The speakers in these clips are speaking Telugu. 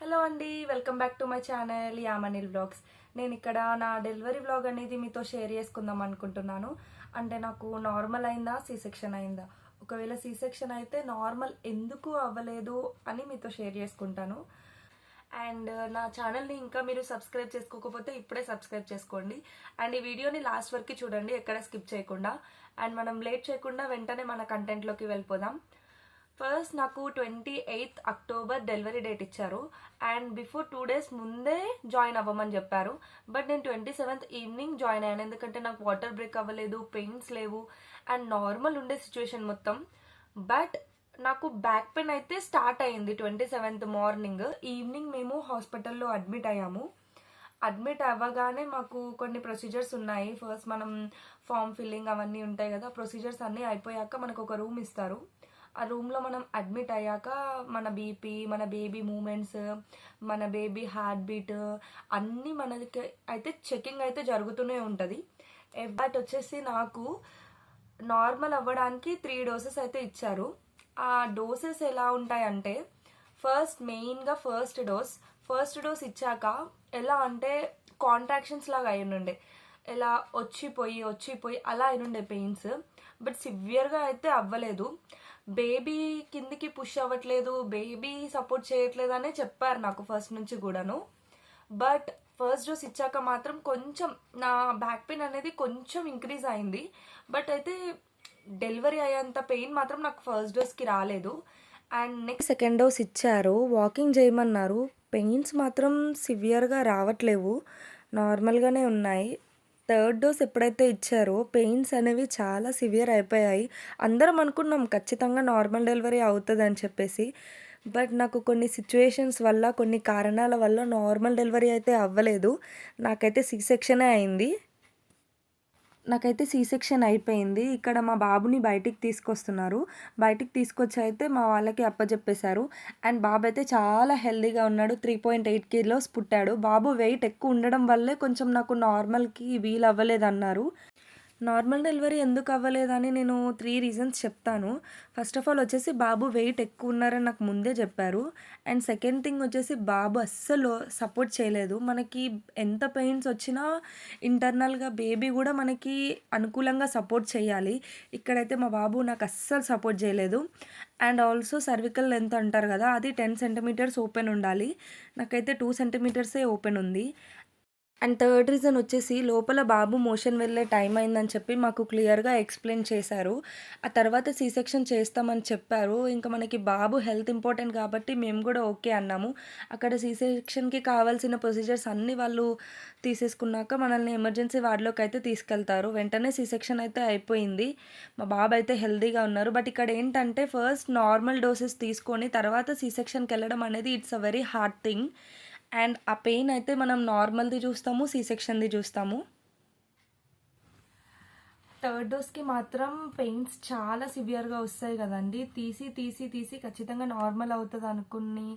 హలో అండి, welcome back to my channel యామనిల్ వ్లాగ్స్. నేను ఇక్కడ నా డెలివరీ వ్లాగ్ అనేది మీతో షేర్ చేసుకుందాం అనుకుంటున్నాను. అంటే నాకు నార్మల్ అయిందా, సి సెక్షన్ అయిందా? ఒకవేళ సి సెక్షన్ అయితే నార్మల్ ఎందుకు అవ్వలేదు అని మీతో షేర్ చేసుకుంటాను. అండ్ నా ఛానల్ని ఇంకా మీరు సబ్స్క్రైబ్ చేసుకోకపోతే ఇప్పుడే సబ్స్క్రైబ్ చేసుకోండి. అండ్ ఈ వీడియోని లాస్ట్ వరకు చూడండి, ఎక్కడ స్కిప్ చేయకుండా. అండ్ మనం లేట్ చేయకుండా వెంటనే మన కంటెంట్లోకి వెళ్ళిపోదాం. ఫస్ట్ నాకు 28th అక్టోబర్ డెలివరీ డేట్ ఇచ్చారు. అండ్ బిఫోర్ 2 days ముందే జాయిన్ అవ్వమని చెప్పారు. బట్ నేను 27th ఈవినింగ్ జాయిన్ అయ్యాను, ఎందుకంటే నాకు వాటర్ బ్రేక్ అవ్వలేదు, పెయిన్స్ లేవు, అండ్ నార్మల్ ఉండే సిచ్యువేషన్ మొత్తం. బట్ నాకు బ్యాక్ పెయిన్ అయితే స్టార్ట్ అయింది 27th మార్నింగ్. ఈవినింగ్ మేము హాస్పిటల్లో అడ్మిట్ అయ్యాము. అడ్మిట్ అవ్వగానే మాకు కొన్ని ప్రొసీజర్స్ ఉన్నాయి. ఫస్ట్ మనం ఫామ్ ఫిల్లింగ్ అవన్నీ ఉంటాయి కదా, ప్రొసీజర్స్ అన్నీ అయిపోయాక మనకు ఒక రూమ్ ఇస్తారు. ఆ రూమ్లో మనం అడ్మిట్ అయ్యాక మన బీపీ, మన బేబీ మూమెంట్స్, మన బేబీ హార్ట్ బీట్ అన్నీ మనకి అయితే చెకింగ్ అయితే జరుగుతూనే ఉంటుంది. బట్ వచ్చేసి నాకు నార్మల్ అవ్వడానికి 3 doses అయితే ఇచ్చారు. ఆ డోసెస్ ఎలా ఉంటాయంటే, మెయిన్గా ఫస్ట్ డోస్ ఇచ్చాక ఎలా అంటే కాంట్రాక్షన్స్ లాగా అయినుండే, ఎలా వచ్చిపోయి అలా అయినుండే పెయిన్స్. బట్ సివియర్గా అయితే అవ్వలేదు. బేబీ కిందికి పుష్ అవ్వట్లేదు, బేబీ సపోర్ట్ చేయట్లేదు అనే చెప్పారు నాకు ఫస్ట్ నుంచి కూడాను. బట్ ఫస్ట్ డోస్ ఇచ్చాక మాత్రం కొంచెం నా బ్యాక్ పెయిన్ అనేది కొంచెం ఇంక్రీజ్ అయింది. బట్ అయితే డెలివరీ అయ్యేంత పెయిన్ మాత్రం నాకు ఫస్ట్ డోస్కి రాలేదు. అండ్ నెక్స్ట్ సెకండ్ డోస్ ఇచ్చారు, వాకింగ్ చేయమన్నారు. పెయిన్స్ మాత్రం సివియర్గా రావట్లేవు, నార్మల్గానే ఉన్నాయి. థర్డ్ డోస్ ఎప్పుడైతే ఇచ్చారో పెయిన్స్ అనేవి చాలా సివియర్ అయిపోయాయి. అందరం అనుకున్నాం ఖచ్చితంగా నార్మల్ డెలివరీ అవుతుంది అని చెప్పేసి. బట్ నాకు కొన్ని సిచ్యువేషన్స్ వల్ల, కొన్ని కారణాల వల్ల నార్మల్ డెలివరీ అయితే అవ్వలేదు. నాకైతే సి సెక్షనే అయింది. నాకైతే సి సెక్షన్ అయిపోయింది. ఇక్కడ మా బాబుని బయటికి తీసుకొస్తున్నారు. బయటికి తీసుకొచ్చి అయితే మా వాళ్ళకి అప్పచెప్పేశారు. అండ్ బాబు అయితే చాలా హెల్దీగా ఉన్నాడు. 3.8 kilos పుట్టాడు. బాబు వెయిట్ ఎక్కువ ఉండడం వల్లే కొంచెం నాకు నార్మల్కి వీలు అవ్వలేదన్నారు. నార్మల్ డెలివరీ ఎందుకు అవ్వలేదని నేను 3 రీజన్స్ చెప్తాను. ఫస్ట్ ఆఫ్ ఆల్ వచ్చేసి బాబు వెయిట్ ఎక్కువ ఉన్నారని నాకు ముందే చెప్పారు. అండ్ సెకండ్ థింగ్ వచ్చేసి బాబు అస్సలు సపోర్ట్ చేయలేదు. మనకి ఎంత పెయిన్స్ వచ్చినా ఇంటర్నల్గా బేబీ కూడా మనకి అనుకూలంగా సపోర్ట్ చేయాలి. ఇక్కడైతే మా బాబు నాకు అస్సలు సపోర్ట్ చేయలేదు. అండ్ ఆల్సో సర్వికల్ లెంత్ అంటారు కదా, అది 10 centimeters ఓపెన్ ఉండాలి. నాకైతే 2 centimeters ఓపెన్ ఉంది. అండ్ థర్డ్ రీజన్ వచ్చేసి లోపల బాబు మోషన్ వెళ్ళే టైం అయిందని చెప్పి మాకు క్లియర్గా ఎక్స్ప్లెయిన్ చేశారు. ఆ తర్వాత సి సెక్షన్ చేస్తామని చెప్పారు. ఇంకా మనకి బాబు హెల్త్ ఇంపార్టెంట్ కాబట్టి మేము కూడా ఓకే అన్నాము. అక్కడ సి సెక్షన్కి కావాల్సిన ప్రొసీజర్స్ అన్నీ వాళ్ళు తీసేసుకున్నాక మనల్ని ఎమర్జెన్సీ వార్డులోకి అయితే తీసుకెళ్తారు. వెంటనే సి సెక్షన్ అయితే అయిపోయింది. మా బాబు అయితే హెల్తీగా ఉన్నారు. బట్ ఇక్కడ ఏంటంటే ఫస్ట్ నార్మల్ డోసెస్ తీసుకొని తర్వాత సి సెక్షన్కి వెళ్ళడం అనేది it's a very hard thing. And ఆ పెయిన్ అయితే మనం నార్మల్ది చూస్తాము, సి సెక్షన్ది చూస్తాము. థర్డ్ డోస్కి మాత్రం పెయిన్స్ చాలా సివియర్గా వస్తాయి కదండి. తీసి తీసి తీసి ఖచ్చితంగా నార్మల్ అవుతుంది అనుకుని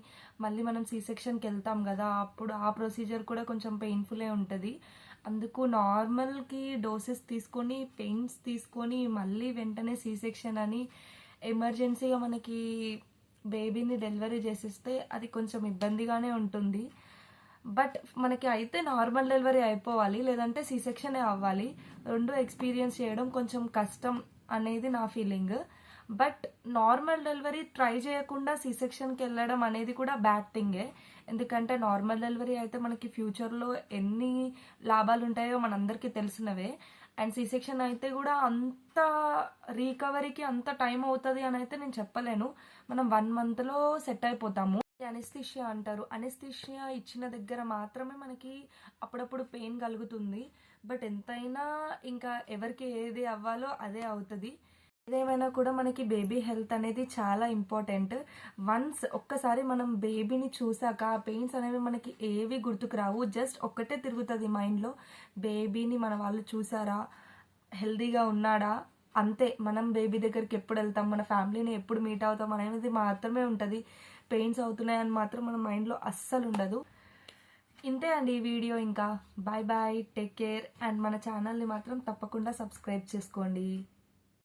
మళ్ళీ మనం సి సెక్షన్కి వెళ్తాం కదా, అప్పుడు ఆ ప్రొసీజర్ కూడా కొంచెం పెయిన్ఫుల్లే ఉంటుంది. అందుకు నార్మల్కి డోసెస్ తీసుకొని పెయిన్స్ తీసుకొని మళ్ళీ వెంటనే సి సెక్షన్ అని ఎమర్జెన్సీగా మనకి బేబీని డెలివరీ చేసేస్తే అది కొంచెం ఇబ్బందిగానే ఉంటుంది. బట్ మనకి అయితే నార్మల్ డెలివరీ అయిపోవాలి, లేదంటే సి సెక్షనే అవ్వాలి. రెండు ఎక్స్పీరియన్స్ చేయడం కొంచెం కష్టం అనేది నా feeling. But normal delivery try చేయకుండా సి సెక్షన్కి వెళ్ళడం అనేది కూడా బ్యాడ్ థింగే. ఎందుకంటే నార్మల్ డెలివరీ అయితే మనకి ఫ్యూచర్లో ఎన్ని లాభాలు ఉంటాయో మనందరికీ తెలిసినవే. అండ్ సి సెక్షన్ అయితే కూడా అంత రికవరీకి అంత టైం అవుతుంది అని అయితే నేను చెప్పలేను. మనం 1 monthలో సెట్ అయిపోతాము. అనెస్థీషియా అంటారు. అనెస్థీషియా ఇచ్చిన దగ్గర మాత్రమే మనకి అప్పుడప్పుడు పెయిన్ కలుగుతుంది. బట్ ఎంతైనా ఇంకా ఎవరికి ఏది అవ్వాలో అదే అవుతుంది. ఏదేమైనా కూడా మనకి బేబీ హెల్త్ అనేది చాలా ఇంపార్టెంట్. ఒక్కసారి మనం బేబీని చూసాక ఆ పెయిన్స్ అనేవి మనకి ఏవి గుర్తుకు రావు. జస్ట్ ఒక్కటే తిరుగుతుంది మైండ్లో, బేబీని మన వాళ్ళు చూసారా, హెల్దీగా ఉన్నాడా, అంతే. మనం బేబీ దగ్గరికి ఎప్పుడు వెళ్తాం, మన ఫ్యామిలీని ఎప్పుడు మీట్ అవుతాం అనేది మాత్రమే ఉంటుంది. పెయిన్స్ అవుతున్నాయని మాత్రం మన మైండ్లో అస్సలు ఉండదు. ఇంతే అండి ఈ వీడియో. ఇంకా bye bye, take care. And మన ఛానల్ని మాత్రం తప్పకుండా సబ్స్క్రైబ్ చేసుకోండి.